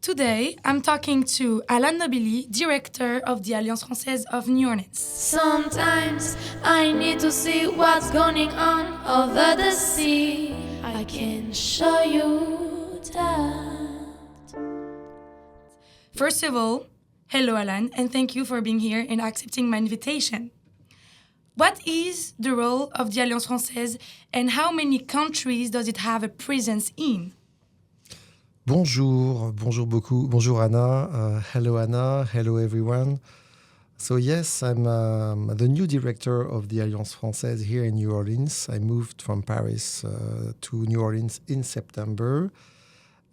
Today, I'm talking to Alan Nobili, director of the Alliance Française of New Orleans. Sometimes I need to see what's going on over the sea. I can show you that. First of all, hello Alan, and thank you for being here and accepting my invitation. What is the role of the Alliance Française and how many countries does it have a presence in? Bonjour beaucoup. Bonjour Anna. Hello everyone. So yes, I'm the new director of the Alliance Française here in New Orleans. I moved from Paris to New Orleans in September.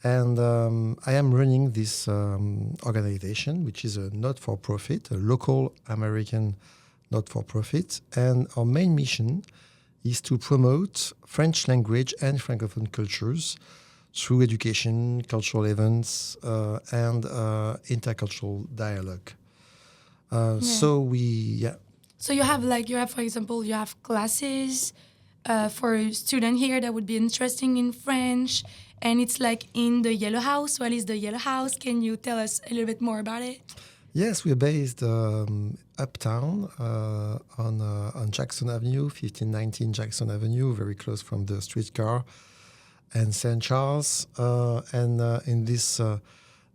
And I am running this organization, which is a not-for-profit, a local American not-for-profit. And our main mission is to promote French language and Francophone cultures through education, cultural events, and intercultural dialogue. So you have, for example, you have classes for a student here that would be interested in French, and it's like in the Yellow House. What is the Yellow House? Can you tell us a little bit more about it? Yes, we're based uptown on Jackson Avenue, 1519 Jackson Avenue, very close from the streetcar and St. Charles. And in this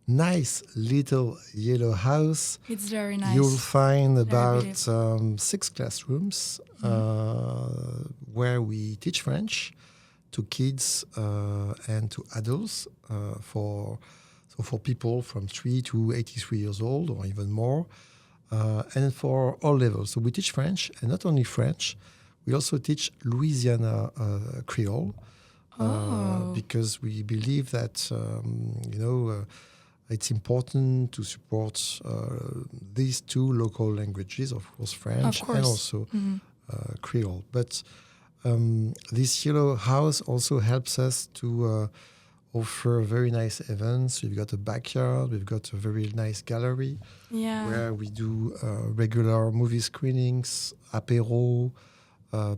nice little yellow house, it's very nice. You'll find about 6 classrooms where we teach French to kids and to adults for people from 3 to 83 years old or even more, and for all levels. So we teach French, and not only French, we also teach Louisiana Creole, because we believe that it's important to support these two local languages, of course French and also Creole. But this Yellow House also helps us to offer very nice events. We've got a backyard, we've got a very nice gallery where we do regular movie screenings, apéro,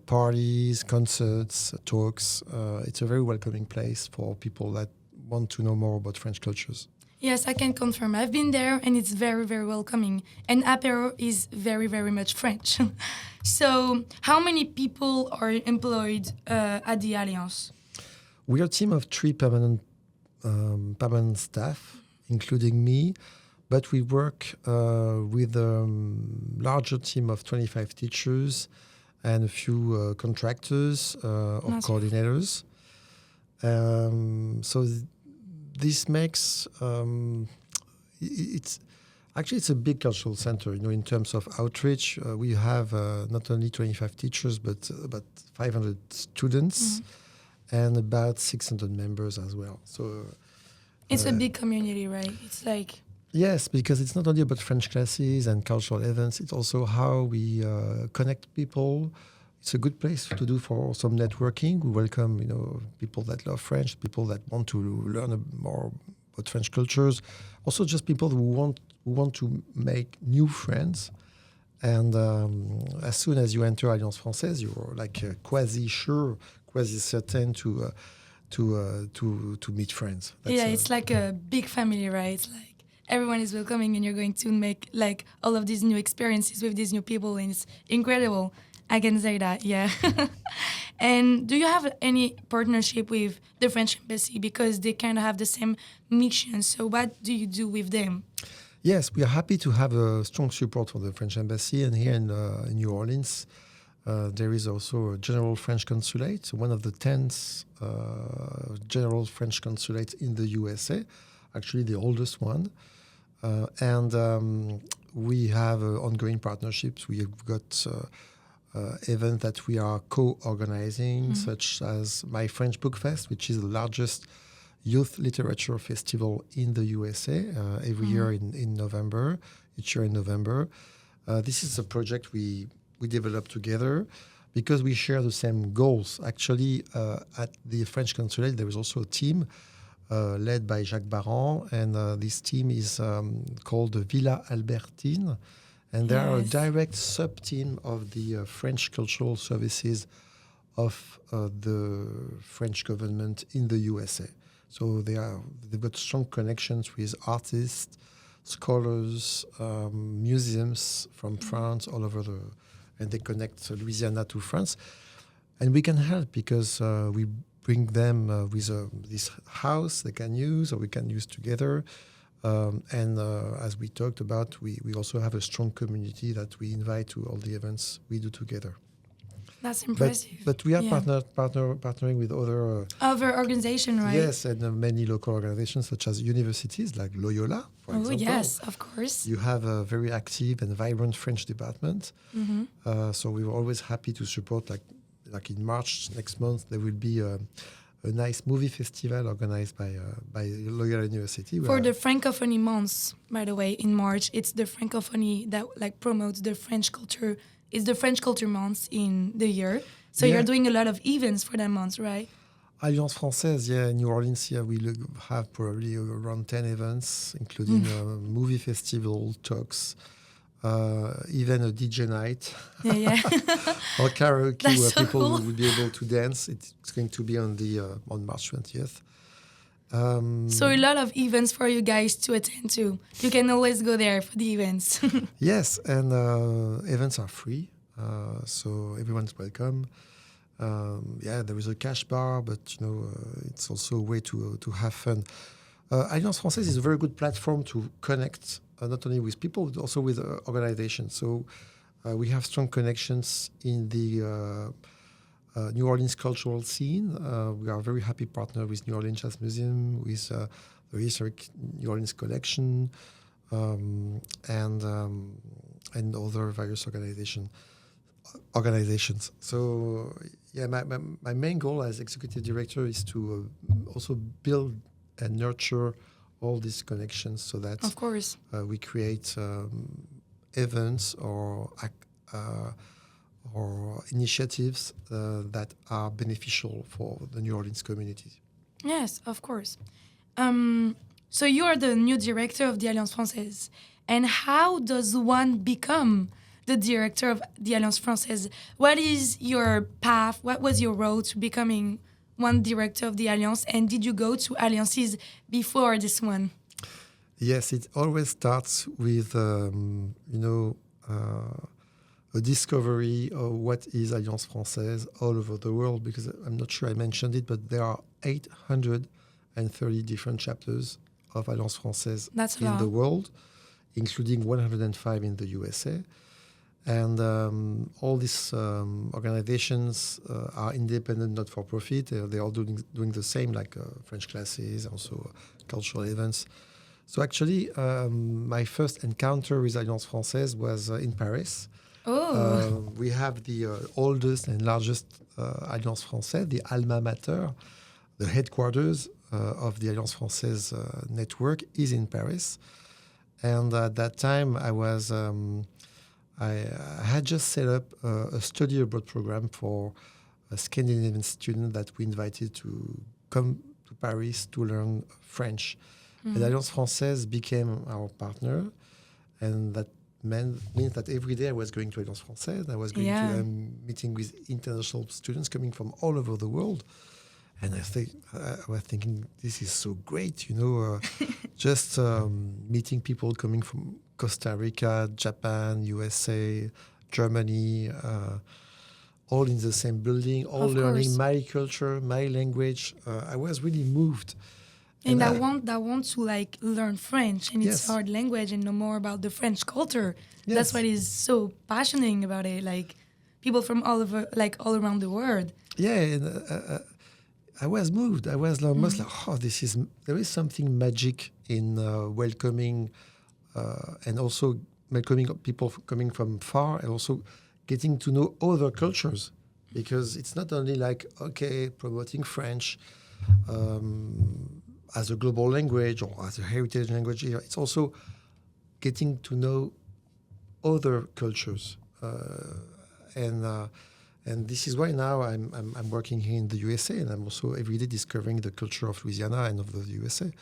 parties, concerts, talks. It's a very welcoming place for people that want to know more about French cultures. Yes, I can confirm. I've been there and it's very, very welcoming. And apéro is very, very much French. So how many people are employed at the Alliance? We are a team of 3 permanent staff, including me, but we work with a larger team of 25 teachers and a few contractors or coordinators. So this makes it's a big cultural center. In terms of outreach, we have not only 25 teachers but about 500 students and about 600 members as well. So it's a big community, right? It's like yes, because it's not only about French classes and cultural events. It's also how we connect people. It's a good place to do for some networking. We welcome, people that love French, people that want to learn more about French cultures. Also, just people who want to make new friends. And as soon as you enter Alliance Française, you're like quasi certain to meet friends. It's like a big family, right? It's like everyone is welcoming, and you're going to make like all of these new experiences with these new people, and it's incredible. I can say that, yeah. And do you have any partnership with the French Embassy, because they kind of have the same mission? So what do you do with them? Yes, we are happy to have a strong support for the French Embassy. And here in New Orleans, there is also a general French consulate, one of the 10 general French consulates in the USA, actually the oldest one. And we have ongoing partnerships. We have got events that we are co-organizing, such as My French Book Fest, which is the largest youth literature festival in the USA every year in November, each year in November. This is a project we developed together because we share the same goals. Actually, at the French consulate, there is also a team led by Jacques Baran, and this team is called the Villa Albertine. And they are a direct sub-team of the French Cultural Services of the French government in the USA. So they've got strong connections with artists, scholars, museums from France all over and they connect Louisiana to France. And we can help because we bring them with this house they can use or we can use together. And as we talked about, we also have a strong community that we invite to all the events we do together. That's impressive. But we are partnering with other organizations, right? Yes, and many local organizations such as universities like Loyola, for example. Oh, yes, of course. You have a very active and vibrant French department. So we were always happy to support, like in March next month, there will be a nice movie festival organized by Loyola University. For the Francophonie months, by the way, in March, it's the Francophonie that promotes the French culture. It's the French culture months in the year. So you're doing a lot of events for that month, right? Alliance Française, in New Orleans, we'll have probably around 10 events, including movie festival, talks, even a DJ night. Or karaoke where so people cool. will be able to dance. It's going to be on March 20th. So a lot of events for you guys to attend to. You can always go there for the events. Yes, and events are free, so everyone's welcome. There is a cash bar, but it's also a way to have fun. Alliance Française is a very good platform to connect not only with people but also with organizations. So we have strong connections in the New Orleans cultural scene. We are a very happy partner with New Orleans Jazz Museum, with the Historic New Orleans Collection, and other various organizations. So, my main goal as executive director is to also build and nurture all these connections so that, of course, we create events or initiatives that are beneficial for the New Orleans community. Yes, of course. So you are the new director of the Alliance Française. And how does one become the director of the Alliance Française? What is your path? What was your road to becoming one director of the Alliance? And did you go to alliances before this one? Yes, it always starts with, a discovery of what is Alliance Française all over the world, because I'm not sure I mentioned it, but there are 830 different chapters of Alliance Française in the world, including 105 in the USA. And all these organizations are independent, not-for-profit. They're all doing the same, like French classes, also cultural events. So actually, my first encounter with Alliance Française was in Paris. Oh. We have the oldest and largest Alliance Française, the alma mater. The headquarters of the Alliance Française network is in Paris. And at that time, I had just set up a study abroad program for a Scandinavian student that we invited to come to Paris to learn French. And Alliance Française became our partner, and that means that every day I was going to Alliance Française. I was going to meeting with international students coming from all over the world. And I was thinking, this is so great, just meeting people coming from Costa Rica, Japan, USA, Germany, all in the same building, all learning my culture, my language. I was really moved. And I want to learn French and its hard language and know more about the French culture. Yes. That's what is so passionate about it. Like people from all over, all around the world. Yeah, and I was moved. I was almost there is something magic in welcoming and also welcoming people coming from far, and also getting to know other cultures, because it's not only promoting French as a global language or as a heritage language here. It's also getting to know other cultures, and this is why now I'm working here in the USA, and I'm also every day discovering the culture of Louisiana and of the USA.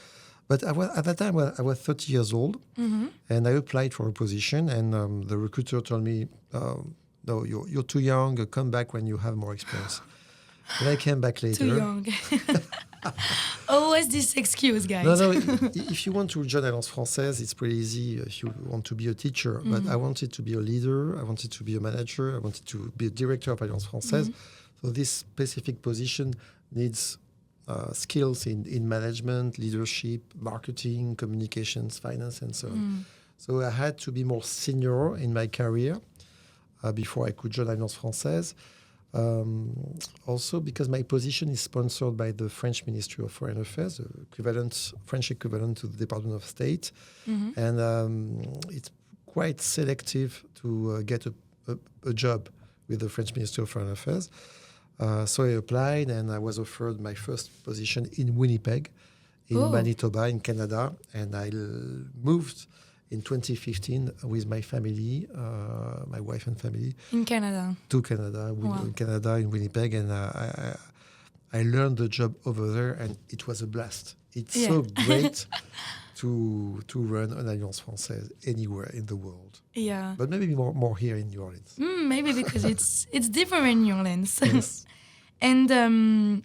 But at that time, I was 30 years old, and I applied for a position, and the recruiter told me, no, you're too young, come back when you have more experience. And I came back later. Too young. Always this excuse, guys. No, if you want to join Alliance Française, it's pretty easy if you want to be a teacher. But I wanted to be a leader, I wanted to be a manager, I wanted to be a director of Alliance Française. So this specific position needs skills in management, leadership, marketing, communications, finance, and so on. So I had to be more senior in my career before I could join Alliance Française. Also because my position is sponsored by the French Ministry of Foreign Affairs, the French equivalent to the Department of State. And it's quite selective to get a job with the French Ministry of Foreign Affairs. So I applied and I was offered my first position in Winnipeg, in Manitoba, in Canada. And I moved in 2015 with my family, my wife and family. In Canada? To Canada, in Canada, in Winnipeg. And I learned the job over there and it was a blast. It's so great to run an Alliance Française anywhere in the world. Yeah. But maybe more here in New Orleans. Maybe because it's different in New Orleans. Yes. And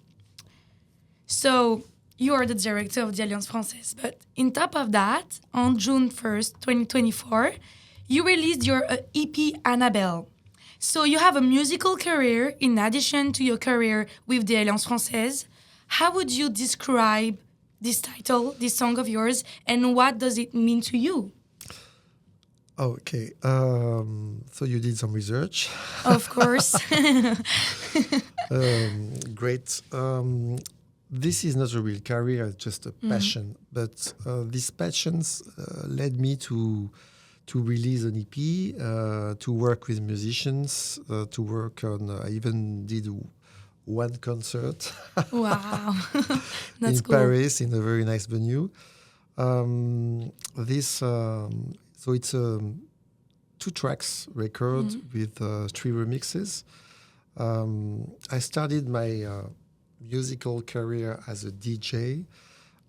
so you are the director of the Alliance Française. But on top of that, on June 1st, 2024, you released your EP, Annabelle. So you have a musical career in addition to your career with the Alliance Française. How would you describe this title, this song of yours, and what does it mean to you? Okay, so you did some research. Of course. Great. This is not a real career, it's just a passion. But these passions led me to release an EP, to work with musicians, to work on, I even did one concert. Wow. That's in cool. Paris, in a very nice venue. So it's a 2 tracks record with 3 remixes. I started my musical career as a DJ.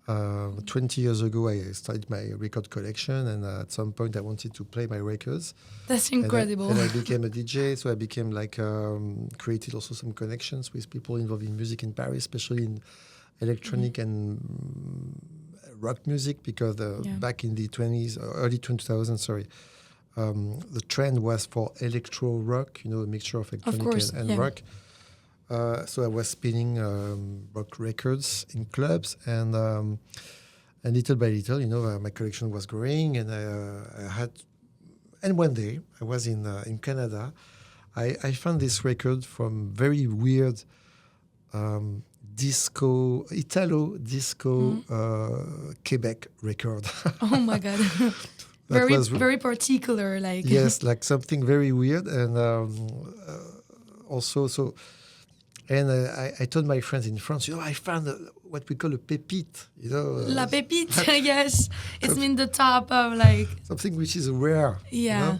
20 years ago, I started my record collection, and at some point I wanted to play my records. That's incredible. And I became a DJ, so I became created also some connections with people involved in music in Paris, especially in electronic and rock music, because back in the early 2000s, the trend was for electro rock, a mixture of electronic and rock. So I was spinning rock records in clubs, and little by little, my collection was growing, and I had. And one day I was in Canada. I found this record from very weird Italo disco Quebec record. Oh my God. Very particular, yes, something very weird, and also so. And I told my friends in France, I found what we call a pépite, La pépite, yes. It's in the top of something which is rare, a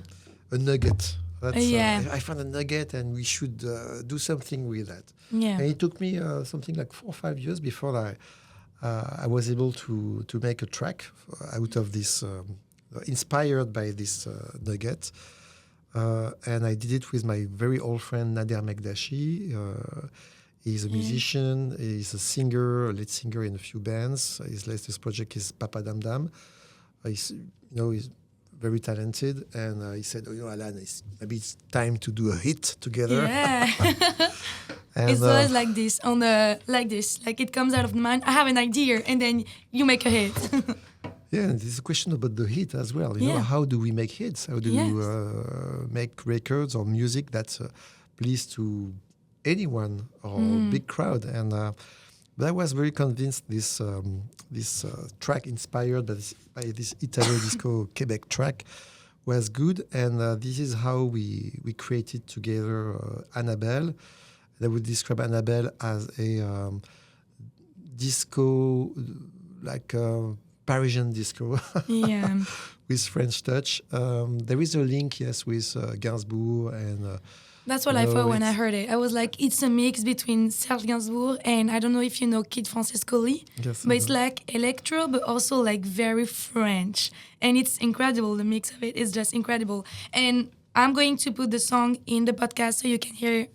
nugget. I found a nugget, and we should do something with that. Yeah. And it took me something like 4 or 5 years before I was able to make a track out of this, inspired by this nugget. And I did it with my very old friend Nader Mekdashi. He's a musician, he's a singer, a lead singer in a few bands. His latest project is Papa Dam Dam. He's very talented, and he said, Alan, maybe it's time to do a hit together. Yeah. And it's always like this, like it comes out of the mind. I have an idea, and then you make a hit. Yeah, and it's a question about the hit as well. How do we make hits? How do we make records or music that please to anyone or big crowd? And but I was very convinced this track inspired by this Italo disco Quebec track was good, and this is how we created together Annabelle. I would describe Annabelle as a disco, Parisian disco, with French touch. There is a link, with Gainsbourg and. That's what I thought when I heard it. I was like, it's a mix between Serge Gainsbourg and I don't know if you know Kid Francescoli, but it's like electro, but also very French, and it's incredible. The mix of it is just incredible. And I'm going to put the song in the podcast so you can hear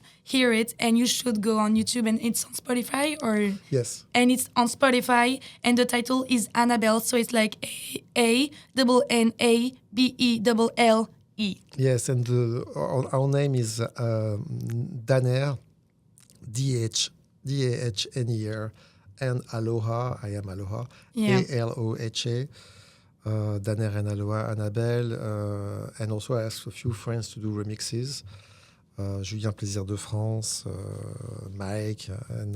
it, and you should go on YouTube, and it's on Spotify, or Yes. and it's on Spotify, and the title is Annabelle, so it's like Annabelle. Yes, and our name is Daner, Dahner, and Aloha. I am Aloha. Yeah. Aloha. Daner and Aloha, Annabelle, and also I asked a few friends to do remixes. Julien Plaisir de France, Mike, and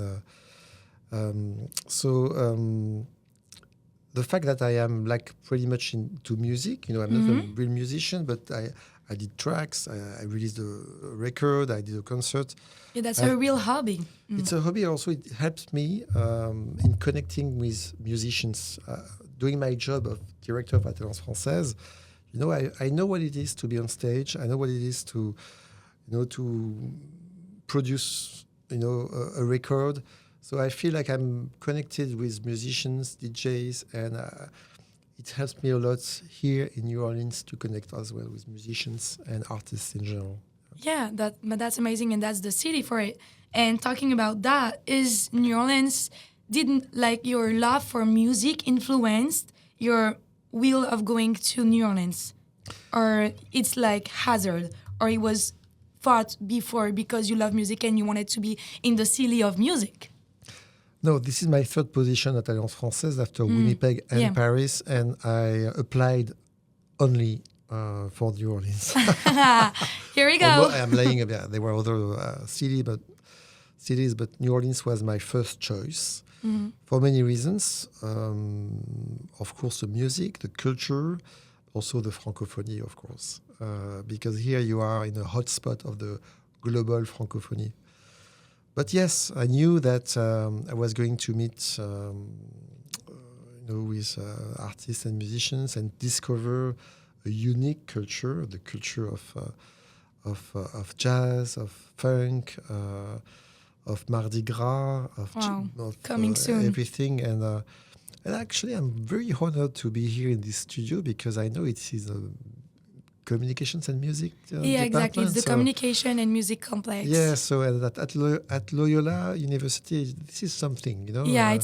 the fact that I am like pretty much into music, I'm not a real musician, but I did tracks, I released a record, I did a concert. Yeah, that's a real hobby. It's a hobby. Also, it helps me in connecting with musicians. Doing my job of director of Orleans Française, I know what it is to be on stage. I know what it is to produce, a record. So I feel like I'm connected with musicians, DJs, and it helps me a lot here in New Orleans to connect as well with musicians and artists in general. Yeah, that's amazing, and that's the city for it. And talking about that, is New Orleans, didn't like your love for music influenced your will of going to New Orleans? Or it's like hazard, or it was thought before because you love music and you wanted to be in the city of music? No, this is my third position at Alliance Française after Winnipeg and Paris, and I applied only for New Orleans. Here we go. Although I am lying about there were other cities, but New Orleans was my first choice for many reasons. Of course, the music, the culture, also the francophonie, of course, because here you are in a hotspot of the global francophonie. But yes, I knew that I was going to meet, with artists and musicians and discover a unique culture, the culture of jazz, of funk, of Mardi Gras, of coming soon, everything. And actually, I'm very honored to be here in this studio because I know it is a communications and music exactly. It's the communication and music complex. Yeah, so at Loyola University, this is something, Yeah,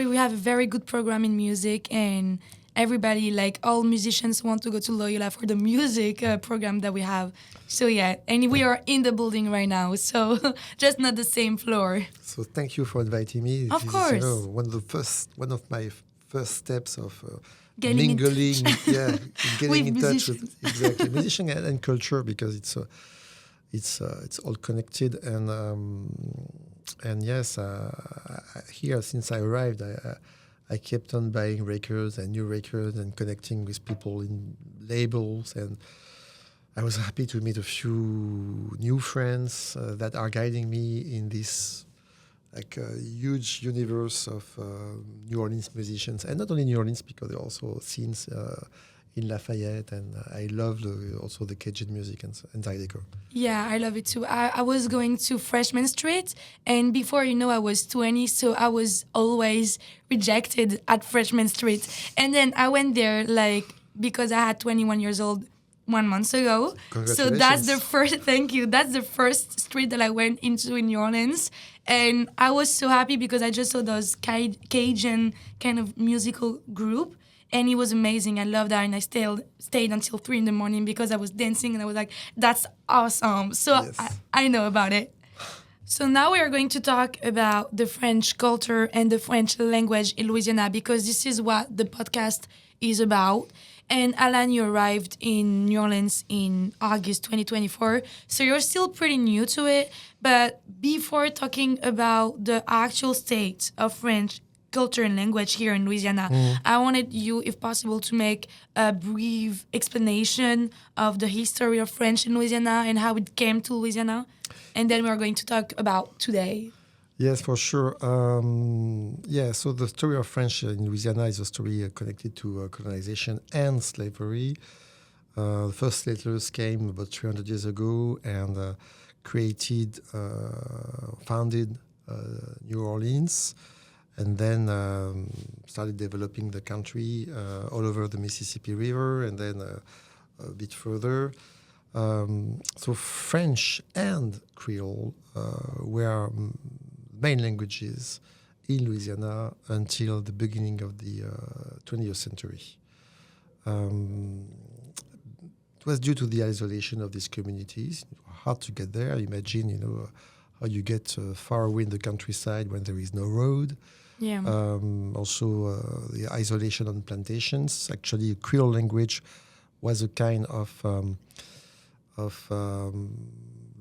we have a very good program in music, and everybody, like all musicians, want to go to Loyola for the music program that we have. So yeah, and we are in the building right now, so just not the same floor. So thank you for inviting me. Of course. One of my first steps of getting mingling, getting in touch musicians. with exactly musician and culture, because it's all connected. And yes, here since I arrived, I kept on buying records and new records and connecting with people in labels, and I was happy to meet a few new friends that are guiding me in this huge universe of New Orleans musicians, and not only New Orleans, because there are also scenes in Lafayette, and I love also the Cajun music and Zydeco. Yeah, I love it too. I was going to Freshman Street, and before I was 20, so I was always rejected at Freshman Street. And then I went there because I had 21 years old 1 month ago. So that's the first, thank you. That's the first street that I went into in New Orleans. And I was so happy because I just saw those Cajun kind of musical group. And it was amazing. I loved that. And I stayed until 3 a.m. because I was dancing. And I was like, that's awesome. So yes. I know about it. So now we are going to talk about the French culture and the French language in Louisiana, because this is what the podcast is about. And Alan, you arrived in New Orleans in August 2024, so you're still pretty new to it. But before talking about the actual state of French culture and language here in Louisiana, I wanted you, if possible, to make a brief explanation of the history of French in Louisiana and how it came to Louisiana. And then we're going to talk about today. Yes, for sure. So the story of French in Louisiana is a story connected to colonization and slavery. The first settlers came about 300 years ago and founded New Orleans, and then started developing the country all over the Mississippi River, and then a bit further. So French and Creole were main languages in Louisiana until the beginning of the 20th century. It was due to the isolation of these communities. It was hard to get there. Imagine, how you get far away in the countryside when there is no road. Yeah. Also, the isolation on plantations. Actually, Creole language was a kind of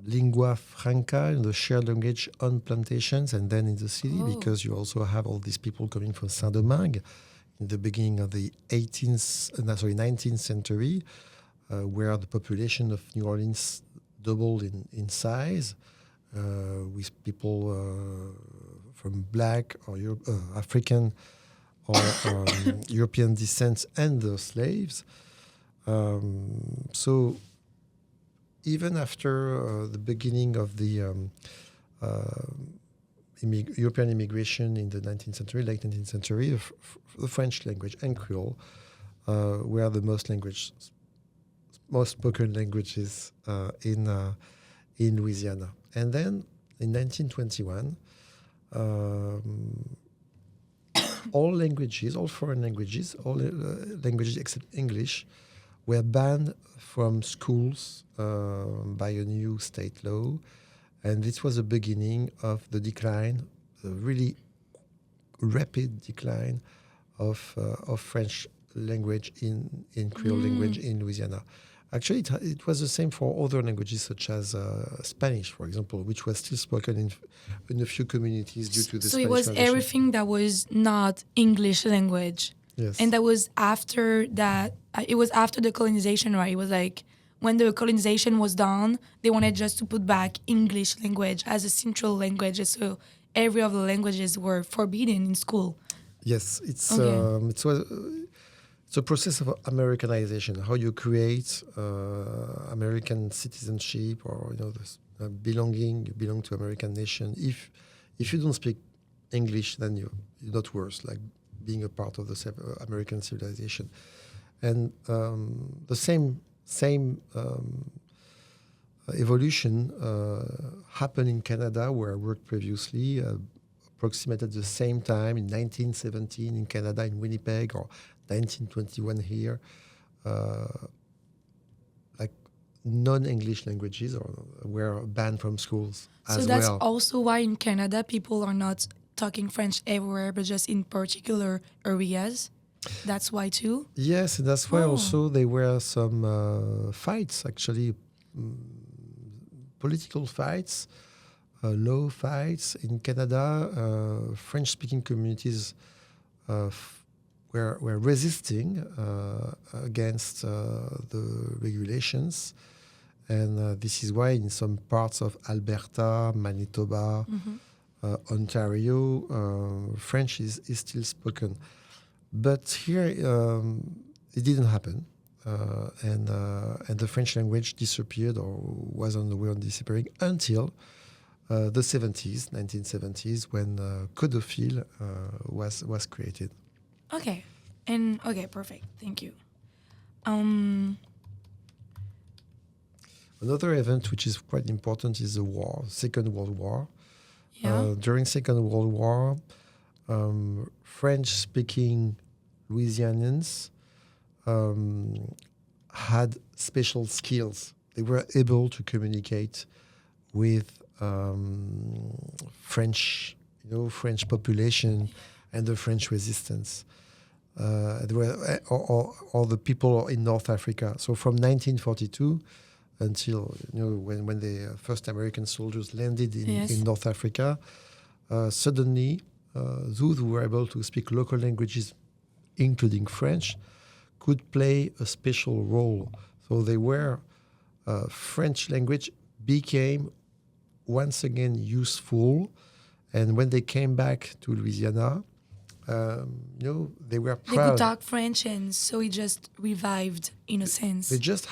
lingua franca, the shared language on plantations and then in the city, because you also have all these people coming from Saint-Domingue in the beginning of the 19th century, where the population of New Orleans doubled in size, with people from black or African or European descent and the slaves. So even after the beginning of the European immigration in the 19th century, late 19th century, the French language and Creole were the most spoken languages in Louisiana. And then in 1921, all foreign languages, all languages except English, were banned from schools by a new state law. And this was the beginning of the decline, the really rapid decline of French language in Creole language in Louisiana. Actually, it was the same for other languages such as Spanish, for example, which was still spoken in a few communities due to the So Spanish it was transition. everything that was not English language. Yes. And that was after that. It was after the colonization, right? It was like when the colonization was done, they wanted just to put back English language as a central language. So every of the languages were forbidden in school. Yes, it's Okay. it's a process of Americanization. How you create American citizenship, or this belonging. You belong to American nation. If you don't speak English, then you're not worth like being a part of the American civilization. And the same evolution happened in Canada, where I worked previously, approximately at the same time in 1917 in Canada, in Winnipeg, or 1921 here. Like non-English languages were banned from schools So as that's well. also why in Canada people are not talking French everywhere, but just in particular areas. That's why too. Yes, and that's why also there were some fights, actually, political fights, law fights in Canada. French-speaking communities were resisting against the regulations, and this is why in some parts of Alberta, Manitoba, Ontario, French is still spoken. But here, it didn't happen, and the French language disappeared, or was on the way of disappearing, until the 1970s, when Codophile was created. Okay. Okay, perfect. Thank you. Another event which is quite important is the war, Second World War. Yeah. During Second World War, French-speaking Louisianians had special skills. They were able to communicate with French population and the French resistance. There were all the people in North Africa. So from 1942 until when the first American soldiers landed in North Africa, suddenly those who were able to speak local languages, including French, could play a special role. So they were French language became once again useful, and when they came back to Louisiana, they were proud. They could talk French, and so it just revived in a sense. They just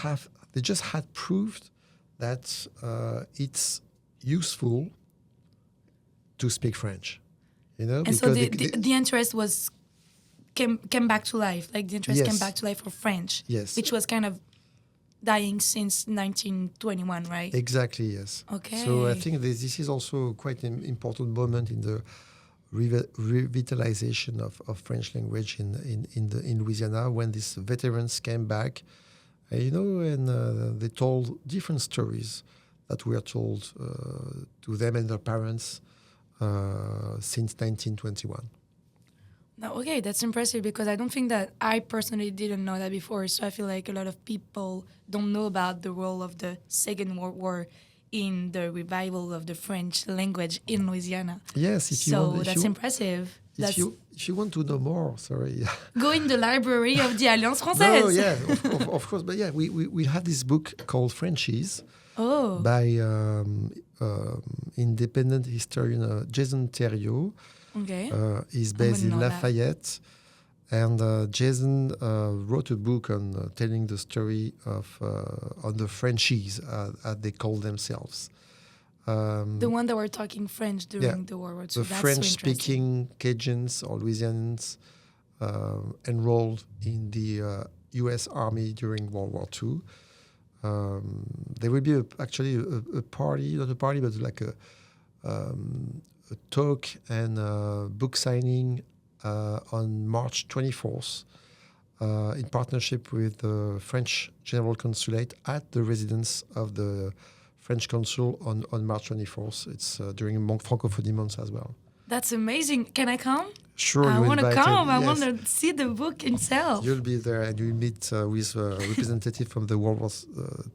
had proved that it's useful to speak French. And so the interest came back to life. Like the interest came back to life for French. Yes. Which was kind of dying since 1921, right? Exactly, yes. Okay. So I think this is also quite an important moment in the revitalization of French language in Louisiana when these veterans came back, and they told different stories that were told to them and their parents since 1921. No, okay, that's impressive because I don't think that I personally didn't know that before. So I feel like a lot of people don't know about the role of the Second World War in the revival of the French language in Louisiana. Yes, that's impressive. If you want to know more, sorry. Go in the library of the Alliance Française. No, yeah, of course. But yeah, we have this book called Frenchies by independent historian Jason Seriot. Okay. He's based in Lafayette. And Jason wrote a book on telling the story of on the Frenchies, as they call themselves. The one that were talking French during the World War II. The French-speaking Cajuns or Louisianians enrolled in the U.S. Army during World War II. There will be actually a party, not a party, but like a talk and book signing on March 24th in partnership with the French General Consulate at the residence of the French Consul on March 24th. It's during Francophonie Month as well. That's amazing. Can I come? Sure, I want to come. Yes. I want to see the book itself. You'll be there and you'll meet with a representative from the World War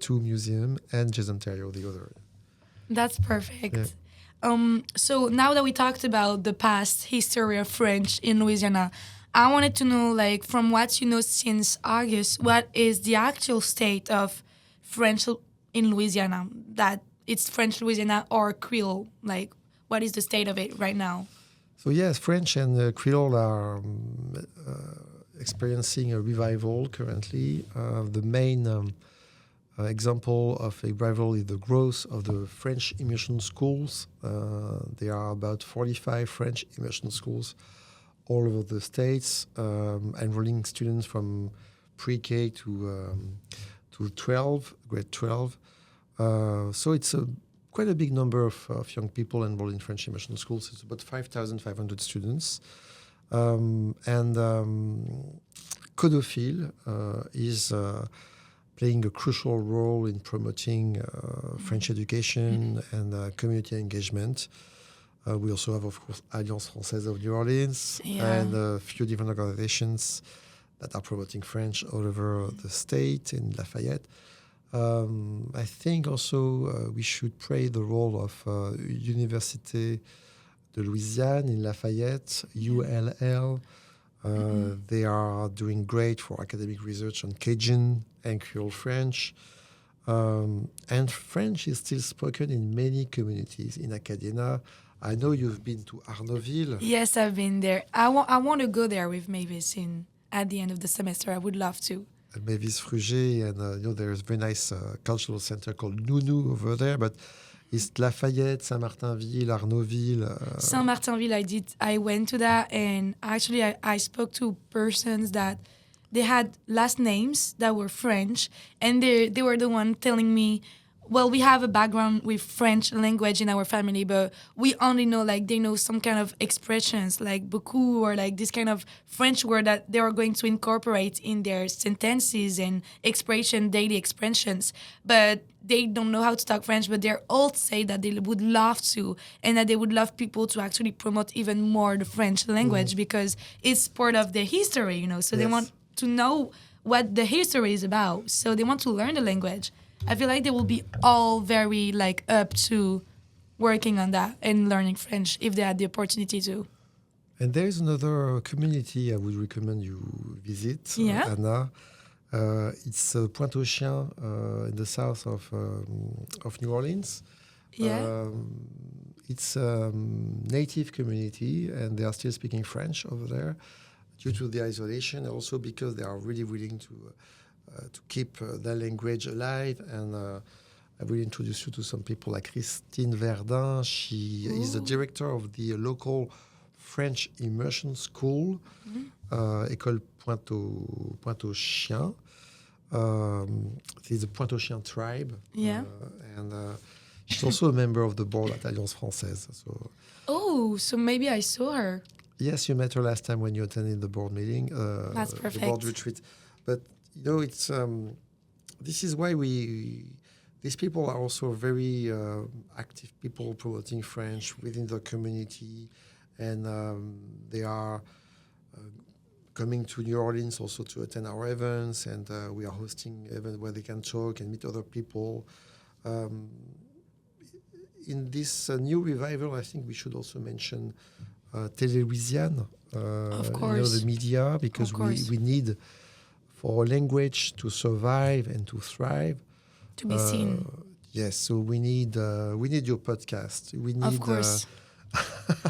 II Museum and Jason Terriot, the other. That's perfect. Yeah. So now that we talked about the past history of French in Louisiana, I wanted to know, like, from what you know since August, what is the actual state of French in Louisiana? That it's French Louisiana or Creole? Like, what is the state of it right now? So yes, French and Creole are experiencing a revival currently. The main example of a revival is the growth of the French immersion schools. There are about 45 French immersion schools all over the States, enrolling students from pre-K to 12, grade 12. So it's quite a big number of young people enrolled in French immersion schools. It's about 5,500 students. Codophile is playing a crucial role in promoting French education and community engagement. We also have, of course, Alliance Française of New Orleans and a few different organizations that are promoting French all over the state in Lafayette. I think also we should praise the role of Université de Louisiane in Lafayette, ULL. They are doing great for academic research on Cajun and Creole French. And French is still spoken in many communities in Acadiana. I know you've been to Arnaudville. Yes, I've been there. I want to go there with Mavis at the end of the semester. I would love to. Mavis Fruget, and there's a very nice cultural center called Nounou over there, but it's Lafayette, Saint-Martinville, Arnaudville. Saint-Martinville, I went to that, and actually I spoke to persons that they had last names that were French, and they were the one telling me, well, we have a background with French language in our family, but we only know, like, they know some kind of expressions, like beaucoup, or like this kind of French word that they are going to incorporate in their sentences and daily expressions. But they don't know how to talk French, but they're all say that they would love to, and that they would love people to actually promote even more the French language because it's part of their history, So they want to know what the history is about. So they want to learn the language. I feel like they will be all very up to working on that and learning French if they had the opportunity to. And there is another community I would recommend you visit, Anna. It's Pointe-aux-Chiens in the south of New Orleans. Yeah. It's a native community, and they are still speaking French over there due to the isolation, and also because they are really willing to keep their language alive. And I will introduce you to some people like Christine Verdun. She is the director of the local French immersion school, École Pointe-aux-Chiens. it is the Pointe-aux-Chiens tribe. Yeah. And she's also a member of the board at Alliance Française. So Oh, so maybe I saw her. yes, you met her last time when you attended the board meeting. That's The perfect. board retreat. But it's this is why these people are also very active people promoting French within the community, and they are coming to New Orleans also to attend our events, and we are hosting events where they can talk and meet other people. In this new revival, I think we should also mention Télé-Louisiane, Of course. the media, because Of course. we need, for our language to survive and to thrive. To be seen. Yes, so we need your podcast. We need, Of course.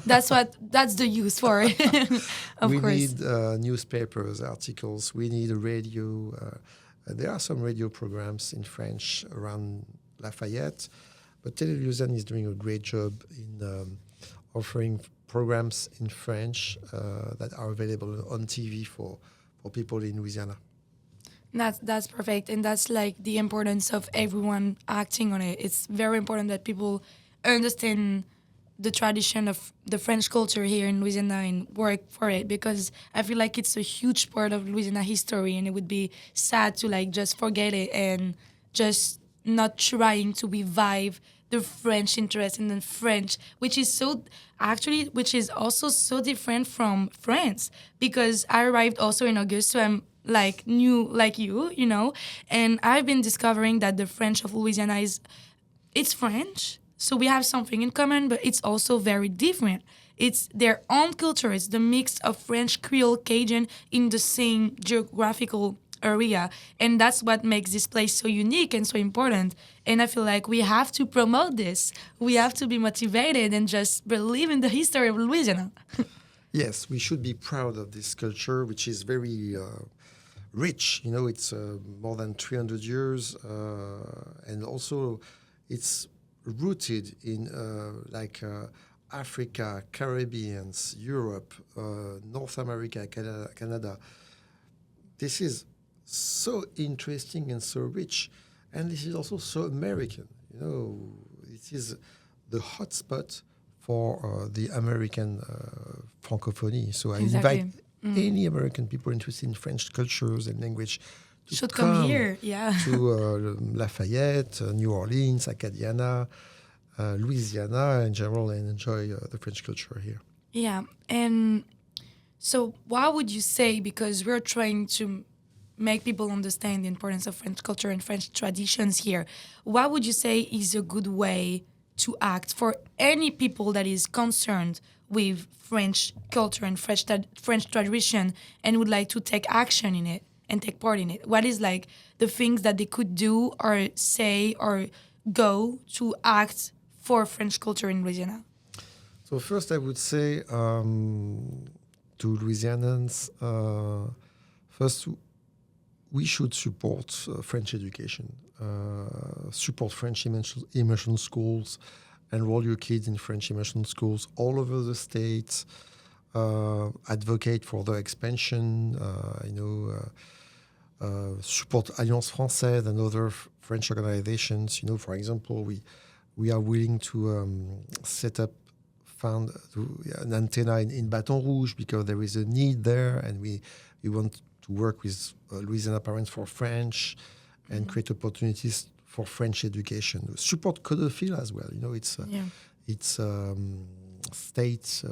That's the use for it. Of we course. need newspapers, articles. We need a radio. There are some radio programs in French around Lafayette, but Télé-Louisiane is doing a great job in offering programs in French that are available on TV for people in Louisiana. That's perfect, and that's like the importance of everyone acting on it. It's very important that people understand the tradition of the French culture here in Louisiana and work for it, because I feel like it's a huge part of Louisiana history, and it would be sad to like just forget it and just not trying to revive the French interest in the French, which is also so different from France, because I arrived also in August, so I'm like new like you know, and I've been discovering that the French of Louisiana it's French, so we have something in common, but it's also very different. It's their own culture. It's the mix of French, Creole, Cajun in the same geographical area, and that's what makes this place so unique and so important. And I feel like we have to promote this. We have to be motivated and just believe in the history of Louisiana. Yes, we should be proud of this culture, which is very rich. It's more than 300 years, and also it's rooted in Africa, Caribbean, Europe, North America, Canada. This is so interesting and so rich, and this is also so American. It is the hotspot for the American francophonie. So I Exactly. invite any American people interested in French cultures and language to Should come here, yeah. to Lafayette, New Orleans, Acadiana, Louisiana in general, and enjoy the French culture here. Yeah, and so what would you say, because we're trying to make people understand the importance of French culture and French traditions here, what would you say is a good way to act for any people that is concerned with French culture and French tradition and would like to take action in it and take part in it? What is like the things that they could do or say or go to act for French culture in Louisiana? So first I would say to Louisianans, first we should support French education, support French immersion schools, enroll your kids in French immersion schools all over the state, advocate for their expansion, support Alliance Française and other French organizations. For example, we are willing to found an antenna in Baton Rouge because there is a need there, and we want to work with Louisiana Parents for French and create opportunities for French education. Support Codophile as well. It's state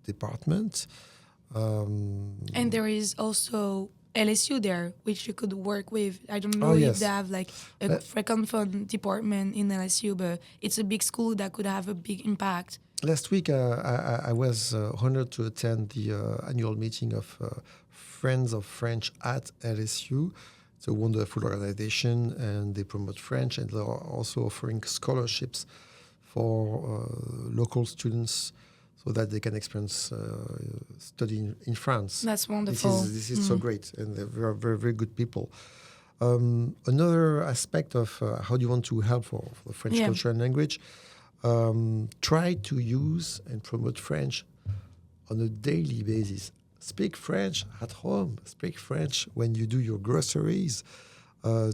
department. And there is also LSU there, which you could work with. I don't know if they have like a francophone department in LSU, but it's a big school that could have a big impact. Last week, I was honored to attend the annual meeting of Friends of French at LSU. It's a wonderful organization, and they promote French, and they're also offering scholarships for local students so that they can experience studying in France. That's wonderful. This is so great, and they're very, very, very good people. Another aspect of how do you want to help for French culture and language, try to use and promote French on a daily basis. Speak French at home. Speak French when you do your groceries.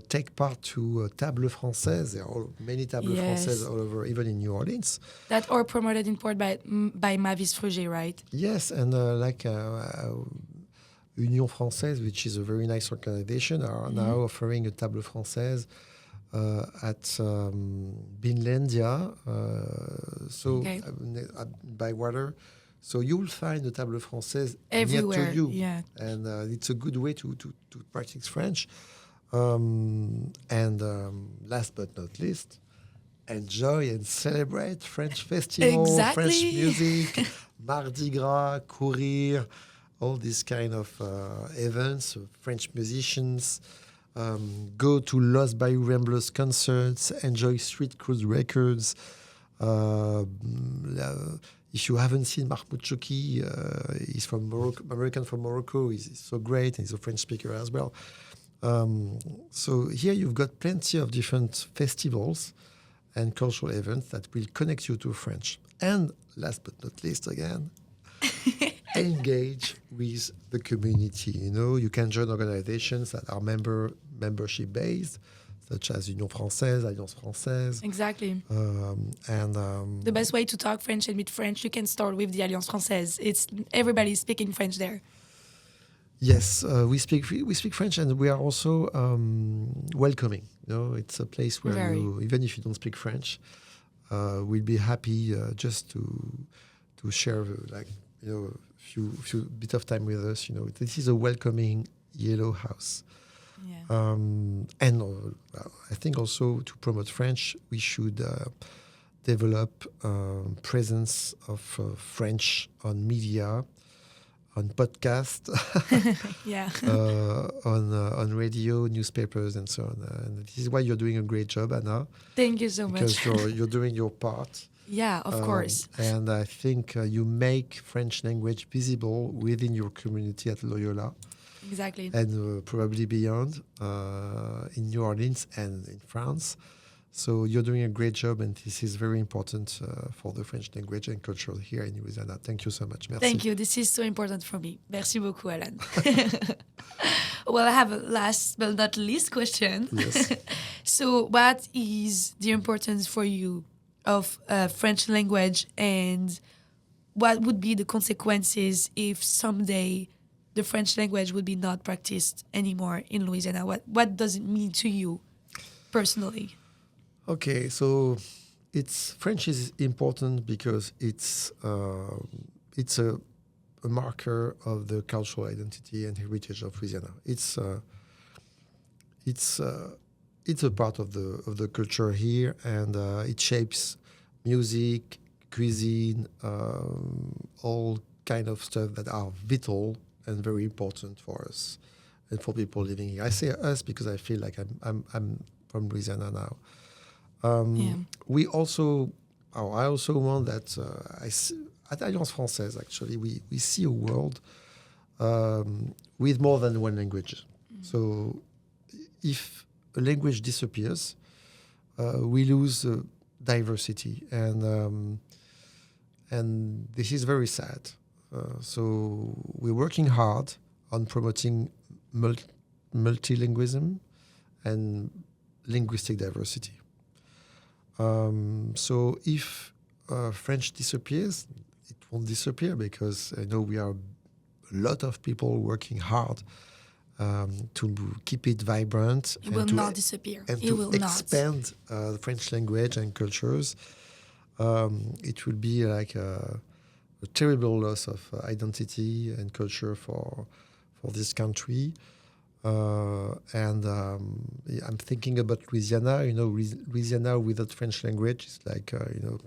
take part to table française. There are many tables françaises all over, even in New Orleans. That are promoted in port by Mavis Fruger, right? Yes, and Union Française, which is a very nice organization, are now offering a table française at Binlandia, by water. So you will find the table française everywhere, near to you, and it's a good way to practice French. Last but not least, enjoy and celebrate French festival, French music, Mardi Gras, courir, all these kind of events, French musicians. Go to Los Bayou Ramblers concerts, enjoy Street Cruise Records. If you haven't seen Mahmoud Chouki, he's from Morocco, American from Morocco. He's so great, and he's a French speaker as well. So here you've got plenty of different festivals and cultural events that will connect you to French. And last but not least, again, engage with the community. You can join organizations that are membership based, such as Union Française, Alliance Française. Exactly. The best way to talk French and meet French, you can start with the Alliance Française. It's everybody's speaking French there. Yes, we speak French, and we are also welcoming. It's a place where even if you don't speak French, we'll be happy just to share few bit of time with us. This is a welcoming yellow house. Yeah. I think also to promote French, we should develop presence of French on media, on podcast, on radio, newspapers, and so on. And this is why you're doing a great job, Anna. Thank you so much. Because you're doing your part. Yeah, of course. And I think you make French language visible within your community at Loyola. Exactly. And probably beyond in New Orleans and in France. So you're doing a great job, and this is very important for the French language and culture here in Louisiana. Thank you so much. Merci. Thank you. This is so important for me. Merci beaucoup, Alan. Well, I have a last but not least question. Yes. So what is the importance for you of French language, and what would be the consequences if someday the French language would be not practiced anymore in Louisiana? What does it mean to you personally? Okay, so French is important because it's a marker of the cultural identity and heritage of Louisiana. It's a part of the culture here, and it shapes music, cuisine, all kind of stuff that are vital and very important for us and for people living here. I say us because I feel like I'm from Louisiana now. I also want that at Alliance Française, actually, we see a world with more than one language. So if a language disappears, we lose diversity, and this is very sad. So we're working hard on promoting multilingualism and linguistic diversity. So if French disappears, it won't disappear, because I know we are a lot of people working hard to keep it vibrant. It will not disappear. And it will expand the French language and cultures. It will be like a terrible loss of identity and culture for this country. I'm thinking about Louisiana. Louisiana without French language is like, an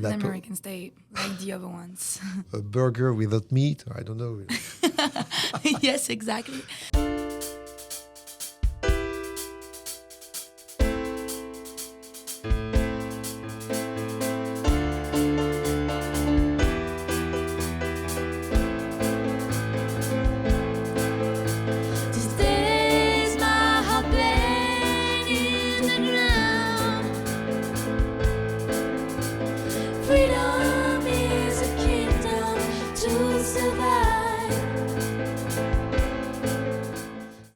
American state, like the other ones. A burger without meat, I don't know. Yes, exactly.